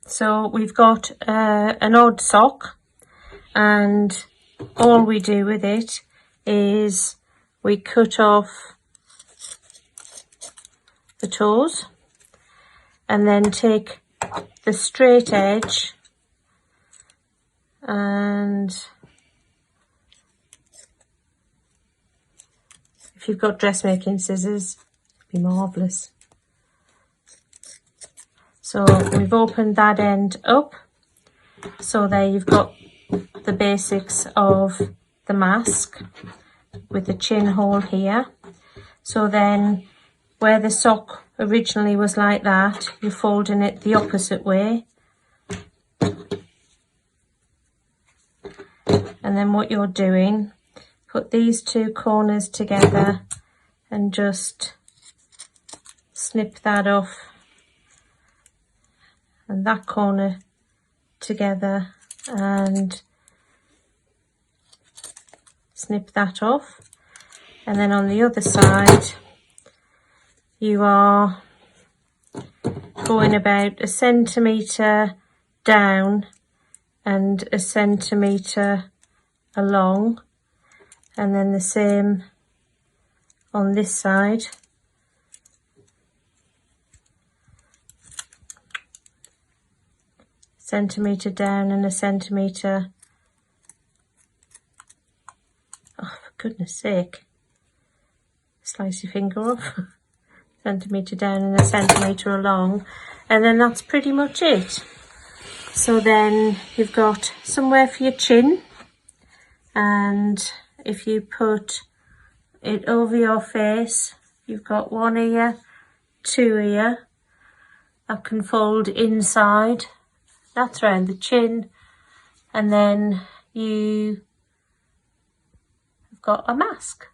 So we've got an odd sock, and all we do with it is we cut off the toes and then take the straight edge and if you've got dressmaking scissors, it'd be marvellous. So we've opened that end up. So there you've got the basics of the mask with the chin hole here. So then where the sock originally was like that, you're folding it the opposite way. And then what you're doing, put these two corners together and just snip that off, and that corner together and snip that off. And then on the other side you are going about 1 centimetre down and 1 centimetre along, and then the same on this side. Centimetre down and 1 centimetre. Oh, for goodness sake. Slice your finger off. Centimetre down and 1 centimetre along. And then that's pretty much it. So then you've got somewhere for your chin. And if you put it over your face, you've got 1 ear, 2 ear. That can fold inside. That's around the chin, and then you've got a mask.